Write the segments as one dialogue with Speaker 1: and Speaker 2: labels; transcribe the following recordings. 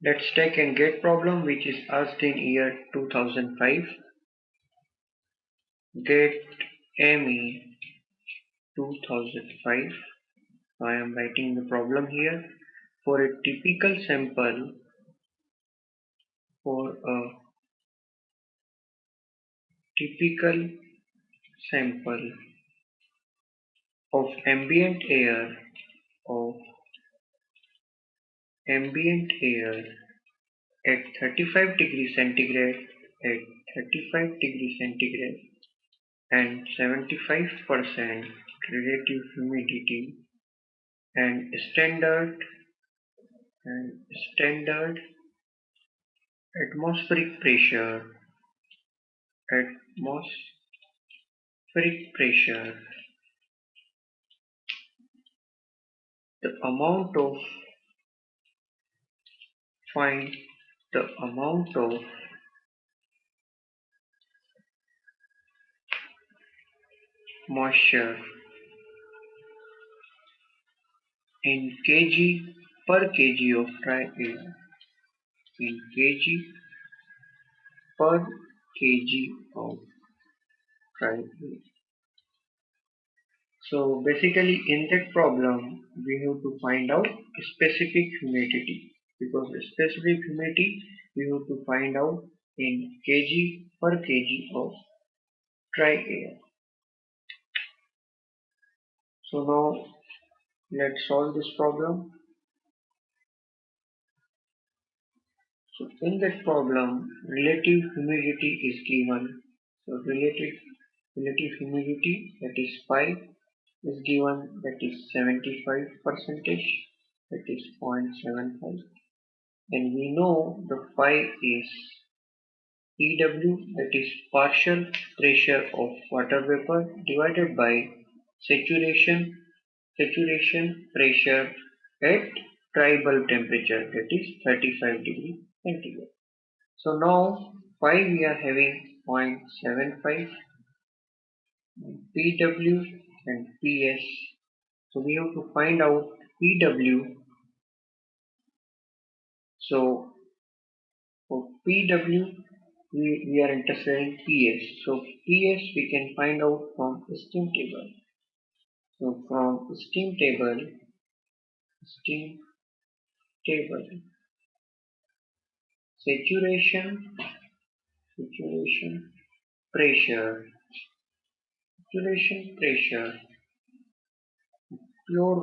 Speaker 1: Let's take a GET problem which is asked in year 2005. GET ME 2005. I am writing the problem here. For a typical sample, for a typical sample of of ambient air at 35 degrees centigrade at 35 degrees centigrade and 75% relative humidity and standard atmospheric pressure, the amount of find the amount of moisture in kg per kg of dry air, in kg per kg of dry air. So basically in that problem we have to find out specific humidity, because specific humidity we have to find out in kg per kg of dry air. So now let's solve this problem. So in that problem relative humidity is given. So relative humidity, that is phi, is given, that is 75%, that is 0.75, and we know the phi is PW, that is partial pressure of water vapor divided by saturation pressure at dry bulb temperature, that is 35 degree centigrade. So now phi we are having 0.75, PW and PS. So we have to find out PW. So for PW we are interested in PS. So PS we can find out from steam table. So from steam table saturation pressure pure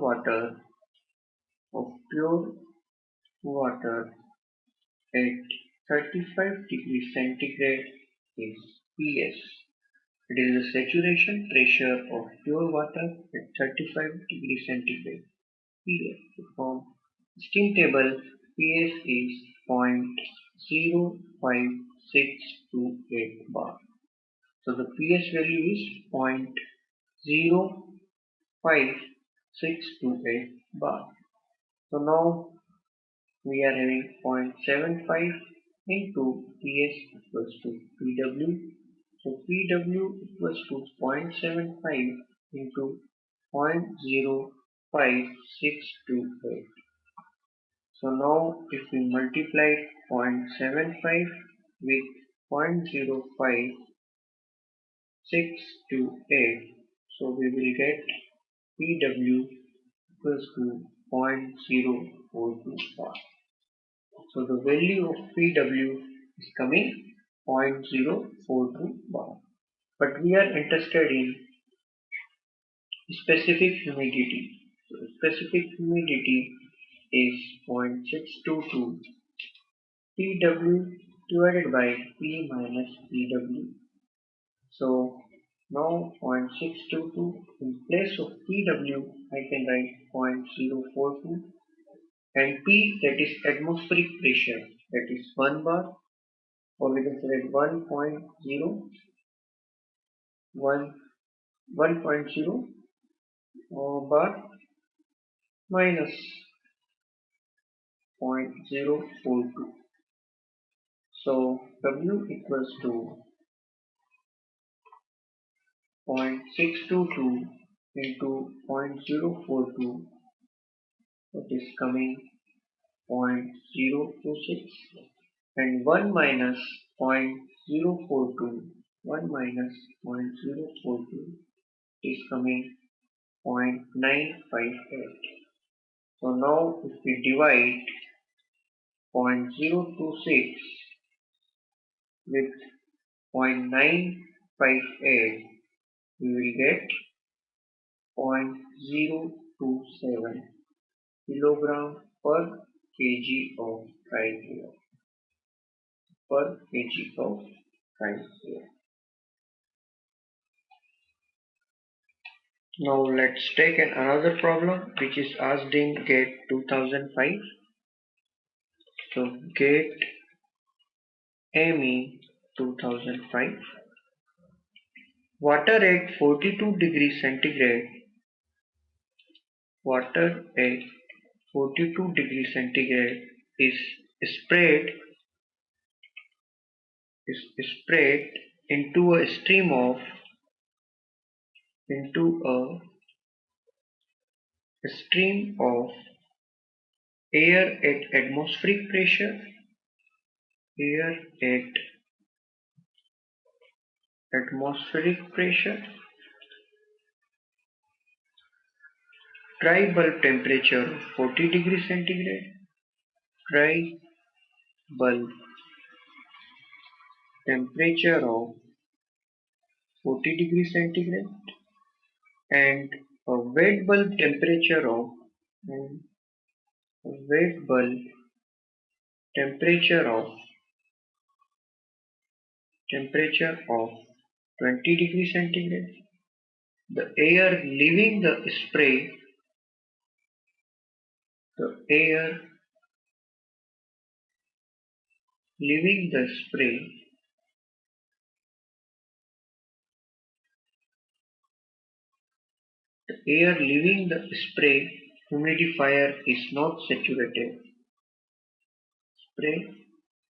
Speaker 1: water at 35 degrees centigrade is PS. It is the saturation pressure of pure water at 35 degrees centigrade. PS. From steam table, PS is 0.0628 bar. So the PS value is 0.0628 bar. So now we are having 0.75 into PS equals to PW. So PW equals to 0.75 into 0.0628. So now if we multiply 0.75 with 0.05628, so we will get PW equals to 0.042 bar. So the value of PW is coming 0.042 bar. But we are interested in specific humidity. So specific humidity is 0.622 PW divided by P minus PW. So now 0.622 in place of PW I can write 0.042, and P, that is atmospheric pressure, that is 1 bar, or we can say 1.0 bar minus 0.042. So W equals to 0.622 into 0.042, that is coming 0.026 and 1 minus 0.042. 1 minus 0.042 is coming 0.958. So now if we divide 0.026 with 0.958, we will get 0.027 kilogram per kg of dry air. Per kg of dry air. Now let's take another problem which is asked in GATE 2005. So GATE ME 2005. Water at 42 degrees centigrade. Water at 42 degrees centigrade is sprayed into a stream of air at atmospheric pressure. Air at atmospheric pressure. Dry bulb temperature of 40 degrees centigrade. Dry bulb temperature of 40 degrees centigrade and a wet bulb temperature of wet bulb temperature of 20 degrees centigrade. The air leaving the spray humidifier is not saturated. Spray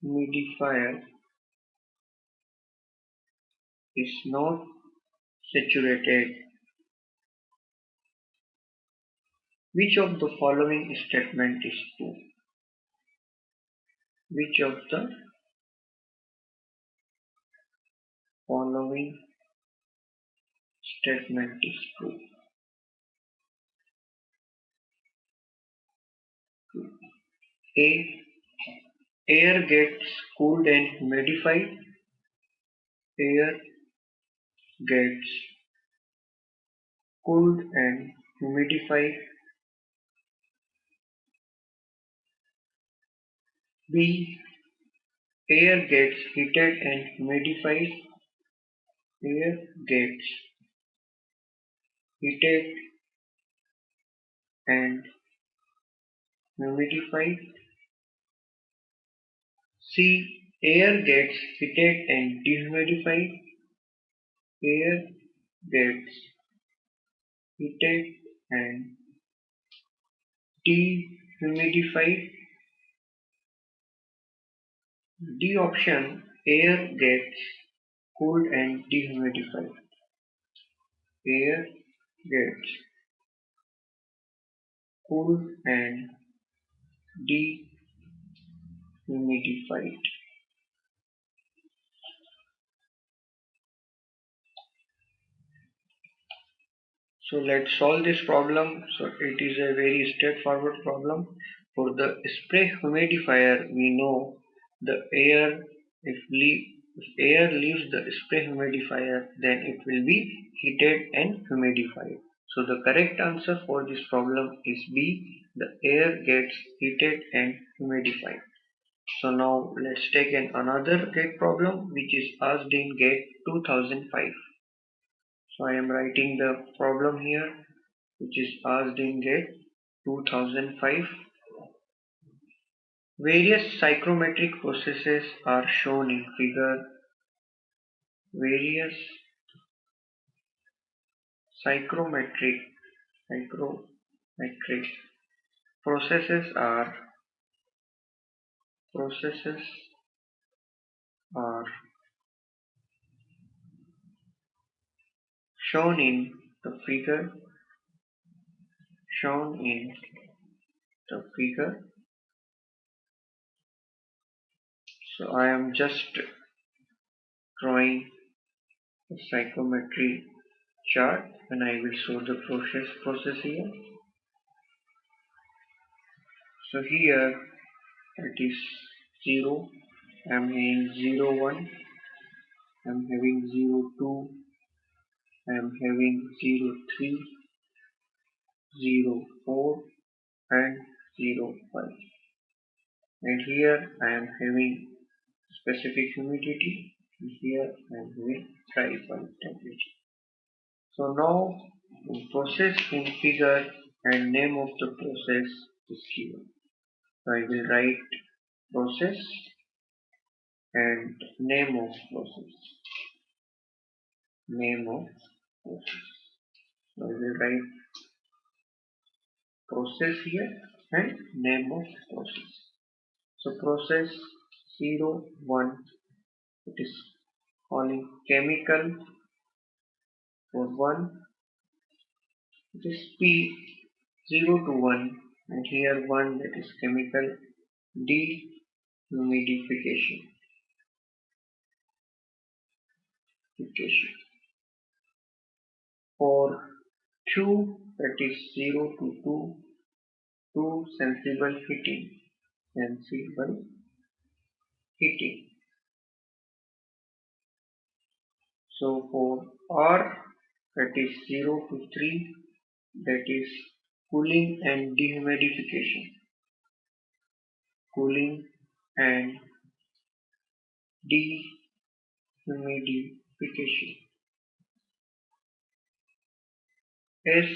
Speaker 1: humidifier is not saturated. Which of the following statement is true? Which of the following statement is true? A. Air gets cooled and humidified. Air gets cooled and humidified. B. Air gets heated and humidified. Air gets heated and humidified. C. Air gets heated and dehumidified. Air gets heated and dehumidified. D option, air gets cooled and dehumidified. Air gets cooled and dehumidified. So let's solve this problem. So it is a very straightforward problem. For the spray humidifier, we know the air, if air leaves the spray humidifier, then it will be heated and humidified. So the correct answer for this problem is B. The air gets heated and humidified. So now let's take another GATE problem which is asked in GATE 2005. So I am writing the problem here which is asked in GATE 2005. Various psychrometric processes are shown in figure. Various psychrometric processes are shown in the figure. So I am just drawing a psychometry chart and I will show the process here. So here it is 0, I am having 0 1, I am having 0 2, I am having 0 3, 0 4 and 0 5. And here I am having specific humidity and here I am having dry bulb temperature. So now process in figure and name of the process is given. So I will write process and name of process. Name of process. So I will write process here and name of process. So process 0 1, it is calling chemical for 1, it is P 0 to 1 and here 1, that is chemical dehumidification. For Q, that is 0 to 2, 2 sensible heating. Sensible heating. So for R, that is 0 to 3, that is cooling and dehumidification. Cooling and dehumidification. S,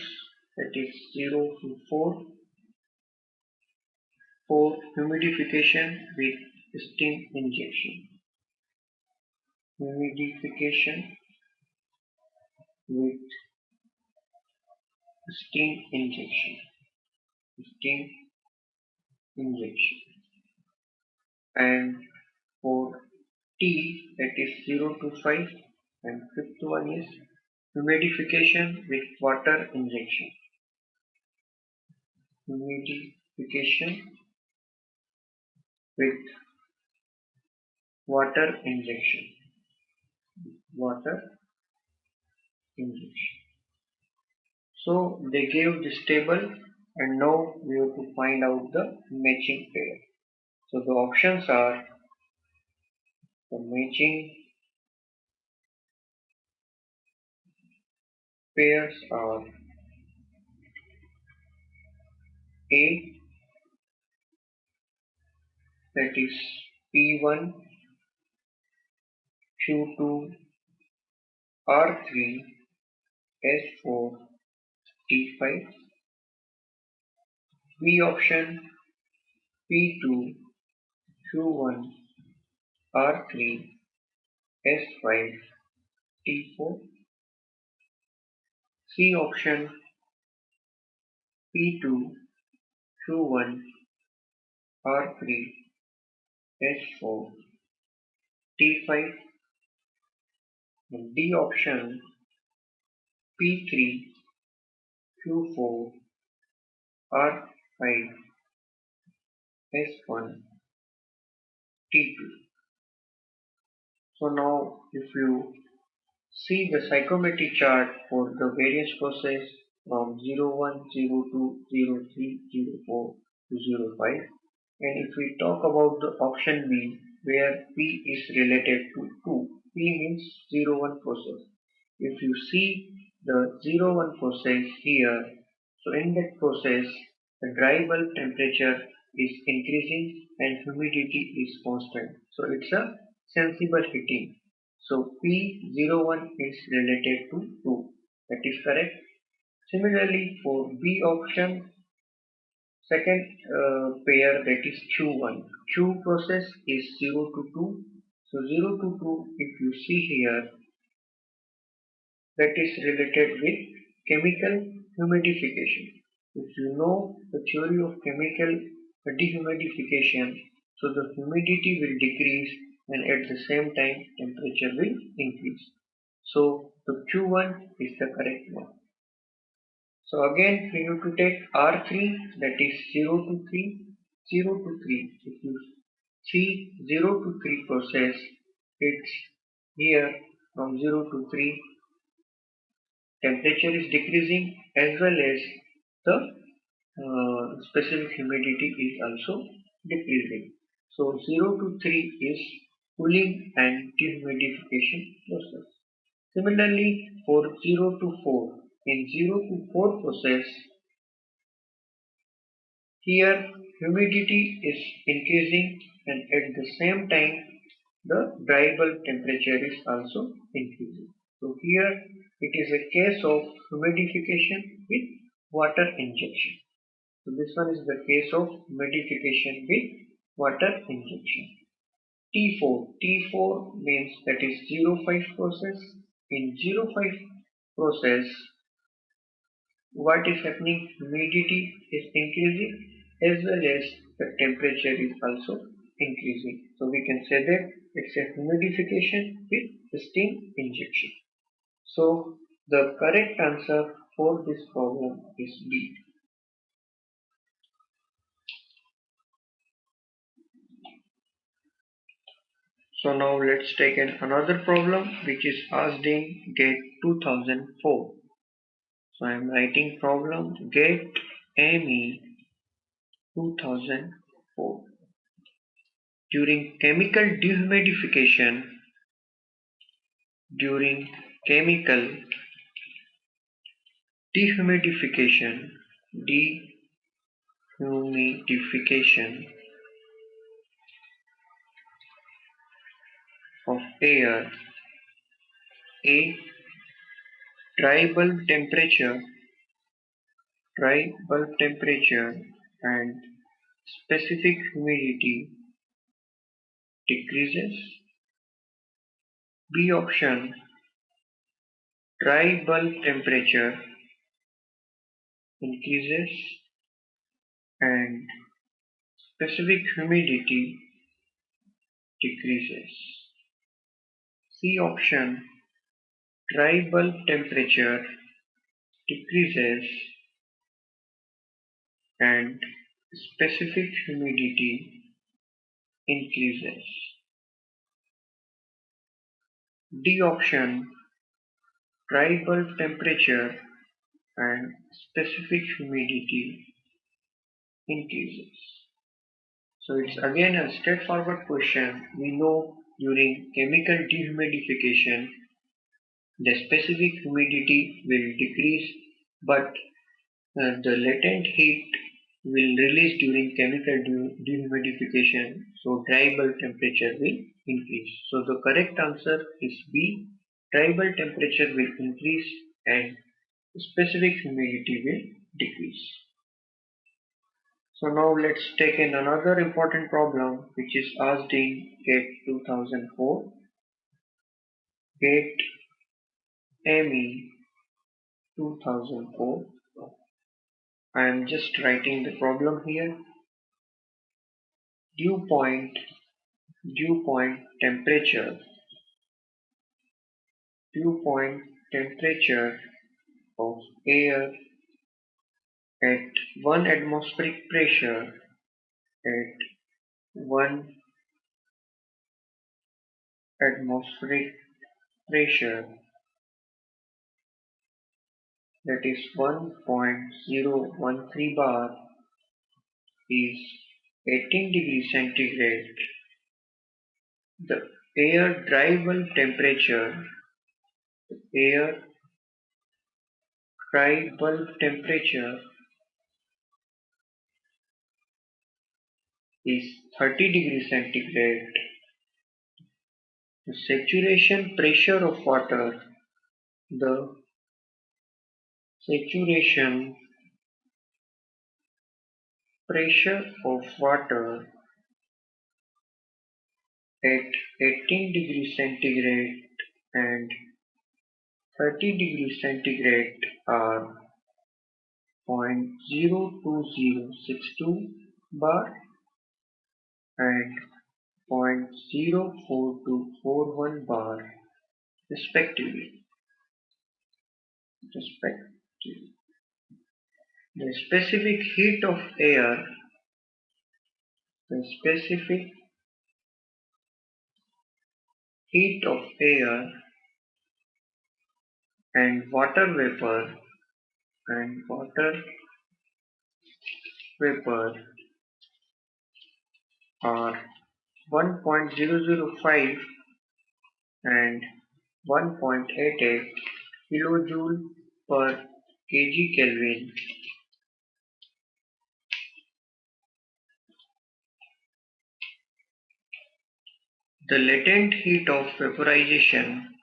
Speaker 1: that is 0 to 4, for humidification with steam injection. Humidification with steam injection. Steam injection. And for T, that is 0 to 5, and fifth one is humidification with water injection. Humidification with water injection. Water injection. So they gave this table and now we have to find out the matching pair. So the options are, the matching pairs are A, that is P1, Q2, R3, S4, T5. B option P2, Q1, R3, S5, T4. C option P2, Q1, R3, S4, T5. And D option P3, Q4, R5, S1, T2. So now if you see the psychometric chart for the various process from 01, 02, 03, 04 to 05, and if we talk about the option B where P is related to 2, P means 01 process. If you see the 01 process here, so in that process the dry bulb temperature is increasing and humidity is constant. So it's a sensible heating. So P01 is related to 2. That is correct. Similarly for B option, second pair, that is Q1. Q process is 0 to 2. So 0 to 2, if you see here, that is related with chemical humidification. If you know the theory of chemical dehumidification, so the humidity will decrease and at the same time temperature will increase. So the Q1 is the correct one. So again we have to take R3, that is 0 to 3, 0 to 3. If you See 0 to 3 process, it's here from 0 to 3 temperature is decreasing as well as the specific humidity is also decreasing. So 0 to 3 is cooling and dehumidification process. Similarly, for 0 to 4, in 0 to 4 process, here humidity is increasing and at the same time the dry bulb temperature is also increasing. So here it is a case of humidification with water injection. So this one is the case of humidification with water injection. T4 means that is 05 process. In 05 process, what is happening? Humidity is increasing as well as the temperature is also increasing. So we can say that it's a humidification with steam injection. So the correct answer for this problem is B. So now let's take another problem which is asked in GATE 2004. So I am writing problem GATE ME 2004. During chemical dehumidification, of air, a dry bulb temperature and specific humidity decreases. B option, dry bulb temperature increases and specific humidity decreases. C option, dry bulb temperature decreases and specific humidity increases. D option, dry bulb temperature and specific humidity increases. So it's again a straightforward question. We know during chemical dehumidification the specific humidity will decrease, but the latent heat will release during chemical dehumidification, so dry bulb temperature will increase. So the correct answer is B. Dry bulb temperature will increase and specific humidity will decrease. So now let's take in another important problem which is asked in GATE 2004. GATE ME 2004. I am just writing the problem here. Dew point temperature of air at 1 atmospheric pressure at 1 atmospheric pressure, that is 1.013 bar, is 18 degrees centigrade. The air dry bulb temperature is 30 degrees centigrade. The saturation pressure of water at 18 degrees centigrade and 30 degrees centigrade are 0.02062 bar and 0.04241 bar respectively. The specific heat of air heat of air and water vapor and water vapor are 1.005 and 1.88 kilojoule per kg Kelvin. The latent heat of vaporization,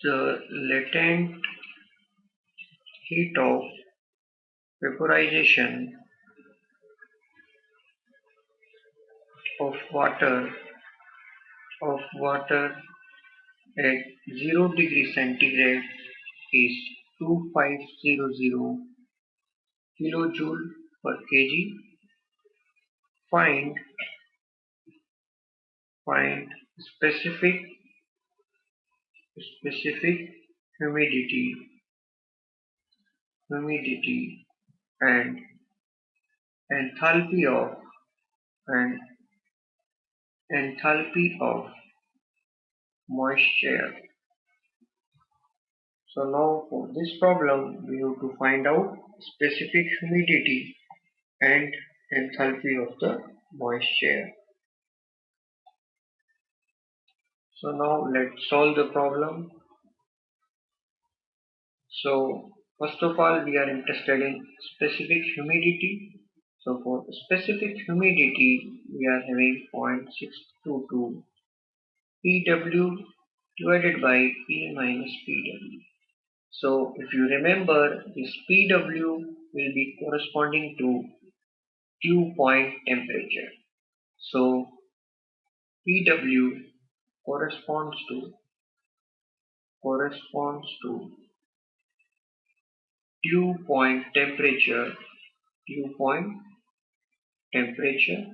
Speaker 1: the latent heat of vaporization of water at 0 degree centigrade is 2500 kilojoule per kg. Find find specific humidity and enthalpy of and enthalpy of moisture. So now for this problem we have to find out specific humidity and enthalpy of the moisture. So now let's solve the problem. So first of all we are interested in specific humidity. So for specific humidity we are having 0.622 PW divided by P minus PW. So if you remember, this PW will be corresponding to dew point temperature. So PW corresponds to dew point temperature, dew point temperature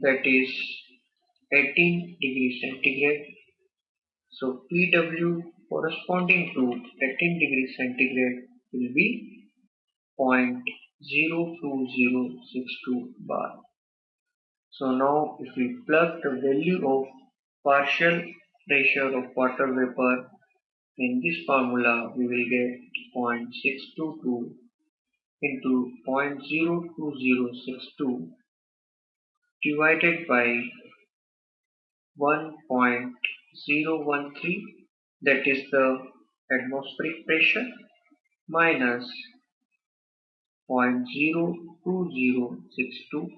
Speaker 1: that is 18 degrees centigrade. So PW corresponding to 18 degrees centigrade will be 0.02062 bar. So now if we plug the value of partial pressure of water vapor in this formula, we will get 0.622 into 0.02062 divided by 1.013, that is the atmospheric pressure, minus 0.02062.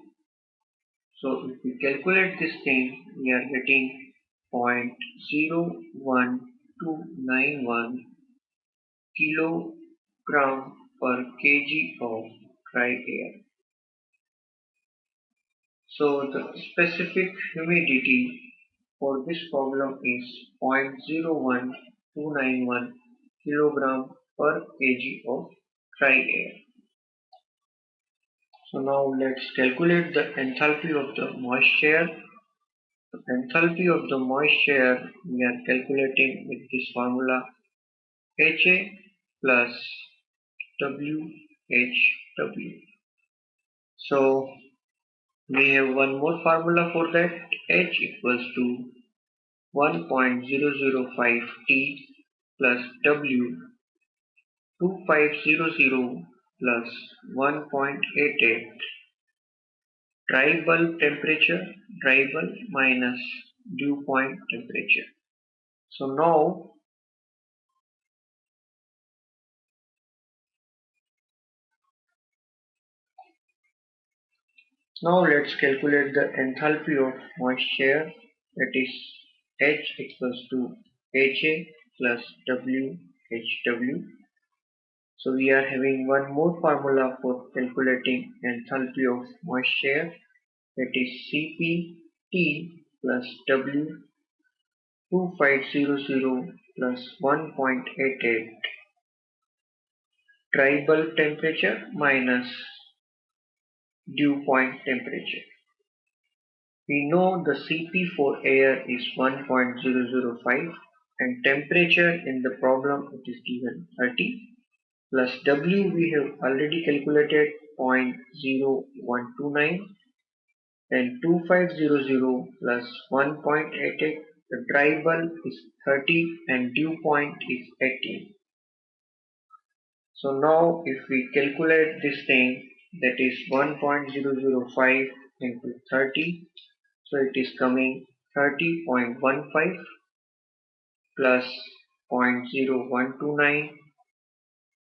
Speaker 1: So if we calculate this thing, we are getting 0.01291 kilogram per kg of dry air. So the specific humidity for this problem is 0.01291 kilogram per kg of dry air. So now let's calculate the enthalpy of the moisture. The enthalpy of the moisture we are calculating with this formula HA plus WHW. So we have one more formula for that. H equals to 1.005 T plus W 2500 plus 1.88 dry bulb temperature, dry bulb minus dew point temperature. So now let's calculate the enthalpy of moisture, that is H equals to HA plus WHW. So we are having one more formula for calculating enthalpy of moisture, that is CPT plus W 2500 plus 1.88 dry bulb temperature minus dew point temperature. We know the Cp for air is 1.005 and temperature in the problem it is given 30 plus W we have already calculated, 0.0129, then 2500 plus 1.88. The dry bulb is 30 and dew point is 18. So now if we calculate this thing, that is 1.005 into 30, so it is coming 30.15 plus 0.0129,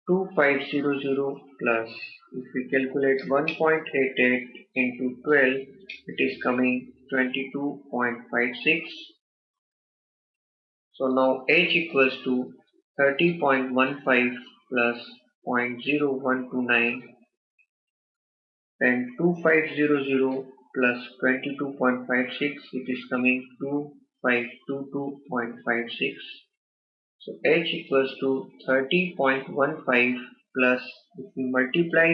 Speaker 1: 2500 plus, if we calculate 1.88 into 12, it is coming 22.56. So now H equals to 30.15 plus 0.0129, then 2500 plus 22.56, it is coming 2522.56. So H equals to 30.15 plus, if we multiply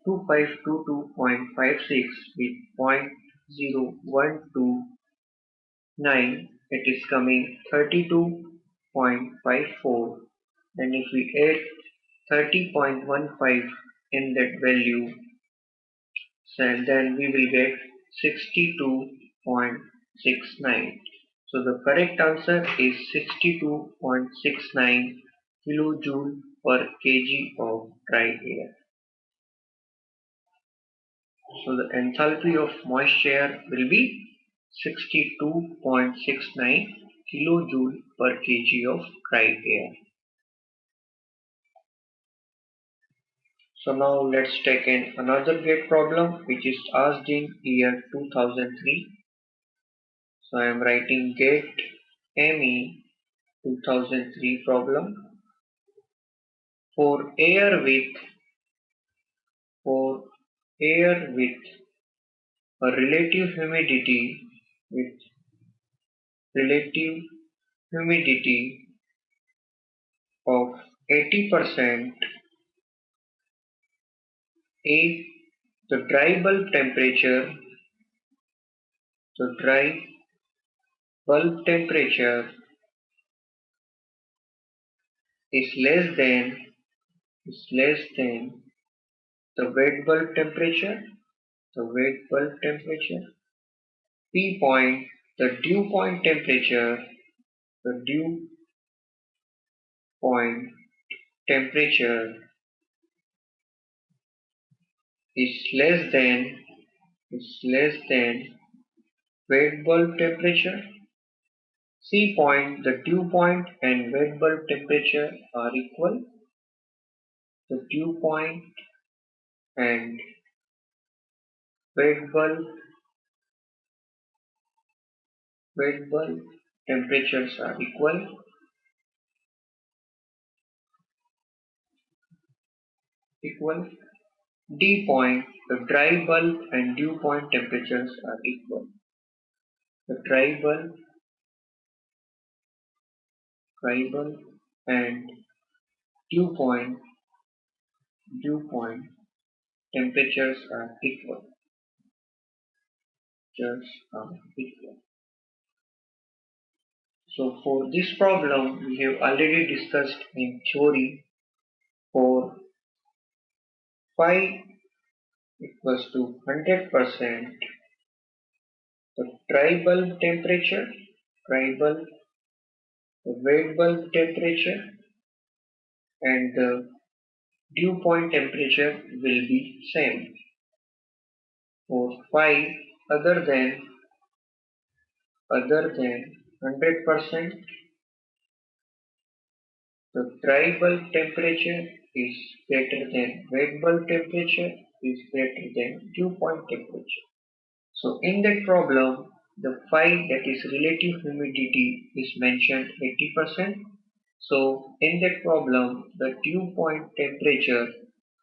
Speaker 1: 2522.56 with 0.0129, it is coming 32.54. And if we add 30.15 in that value, and then we will get 62.69. So the correct answer is 62.69 kilojoule per kg of dry air. So the enthalpy of moist air will be 62.69 kilojoule per kg of dry air. So now let's take in another gate problem which is asked in year 2003. So I am writing gate ME 2003 problem. For air with a relative humidity of 80%, if the dry bulb temperature is less than the wet bulb temperature, P point, the dew point temperature is less than wet bulb temperature. C point, the dew point and wet bulb temperature are equal. The dew point and wet bulb temperatures are equal. D point, the dry bulb and dew point temperatures are equal. The dry bulb and dew point temperatures are equal. So for this problem we have already discussed in theory. For phi equals to 100%, the dry bulb temperature, the wet bulb temperature and the dew point temperature will be same. For phi other than 100%, the dry bulb temperature is greater than wet bulb temperature is greater than dew point temperature. So in that problem, the phi, that is relative humidity, is mentioned 80%. So in that problem, the dew point temperature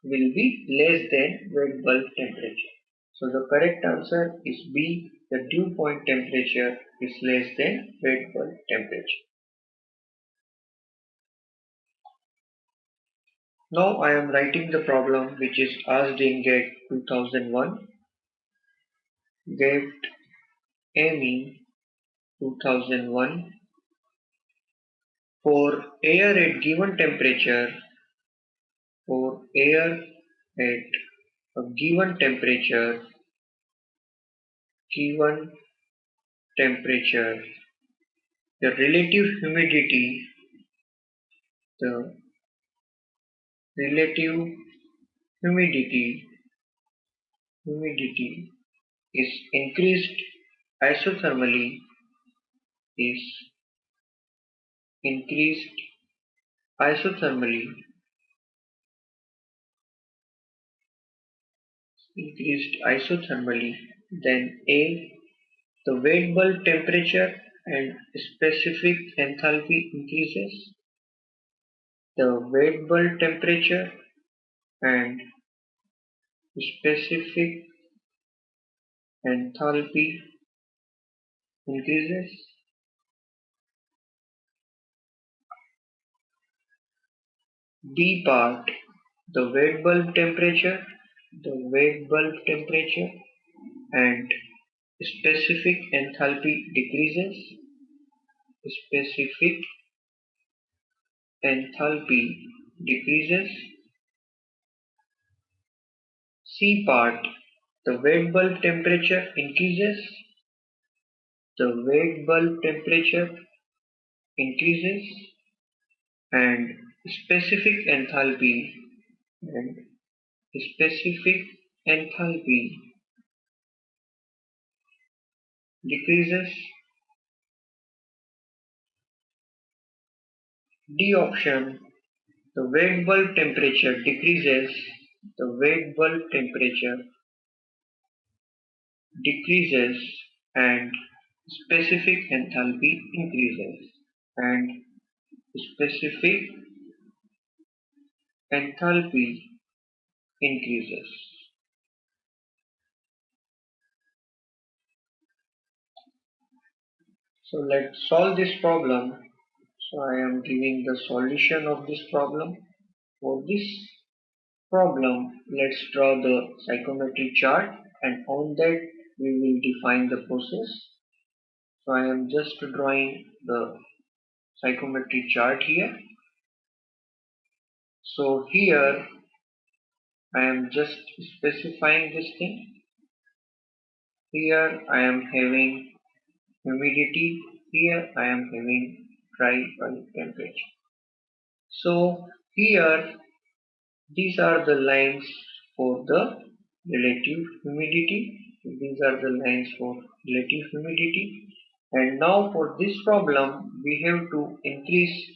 Speaker 1: will be less than wet bulb temperature. So the correct answer is B. The dew point temperature is less than wet bulb temperature. Now I am writing the problem which is asked in GATE 2001. GATE ME 2001. For air at given temperature, a given temperature, the the relative humidity is increased isothermally is increased isothermally then A, the wet bulb temperature and specific enthalpy increases. The wet bulb temperature and specific enthalpy increases. D part, the wet bulb temperature and specific enthalpy decreases. Specific enthalpy decreases. C part, the wet bulb temperature increases. The wet bulb temperature increases and specific enthalpy and specific enthalpy decreases. D option, the wet bulb temperature decreases. The wet bulb temperature decreases and specific enthalpy increases. And specific enthalpy increases. So let's solve this problem. So I am giving the solution of this problem. For this problem, let's draw the psychometric chart, and on that we will define the process. So I am just drawing the psychometric chart here. So here I am just specifying this thing. Here I am having humidity. Here I am having dry bulb temperature. So here these are the lines for the relative humidity. These are the lines for relative humidity. And now for this problem, we have to increase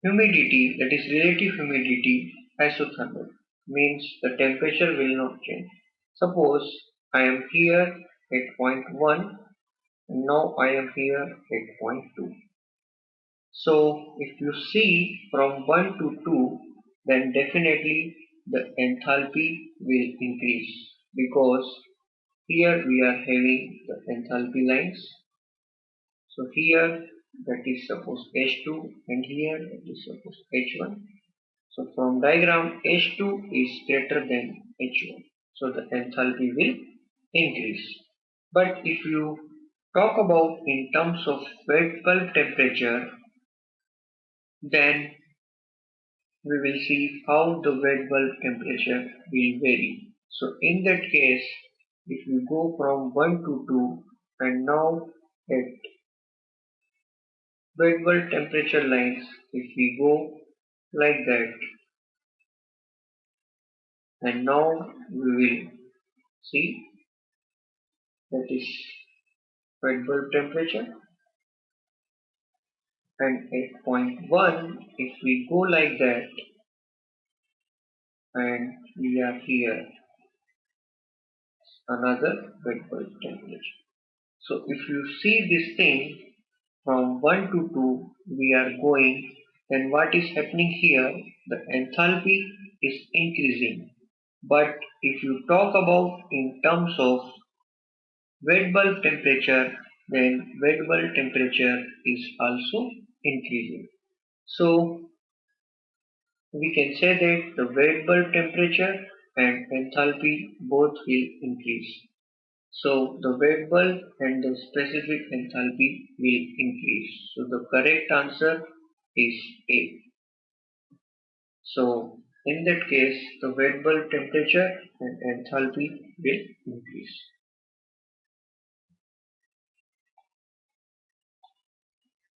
Speaker 1: humidity, that is relative humidity, isothermal. Means the temperature will not change. Suppose I am here at point 1 and now I am here at point 2. So if you see from 1 to 2, then definitely the enthalpy will increase, because here we are having the enthalpy lines. So here that is suppose H2 and here that is suppose H1. So from diagram H2 is greater than H1. So the enthalpy will increase. But if you talk about in terms of wet bulb temperature, then we will see how the wet bulb temperature will vary. So in that case, if we go from 1 to 2 and now at wet bulb temperature lines, if we go like that, and now we will see that is wet bulb temperature, and at point 1 if we go like that and we are here another wet bulb temperature. So if you see this thing from 1 to 2 we are going, then what is happening here, the enthalpy is increasing. But if you talk about in terms of wet bulb temperature, then wet bulb temperature is also increasing. So we can say that the wet bulb temperature and enthalpy both will increase. So the wet bulb and the specific enthalpy will increase. So the correct answer is A. So In that case, the wet bulb temperature and enthalpy will increase.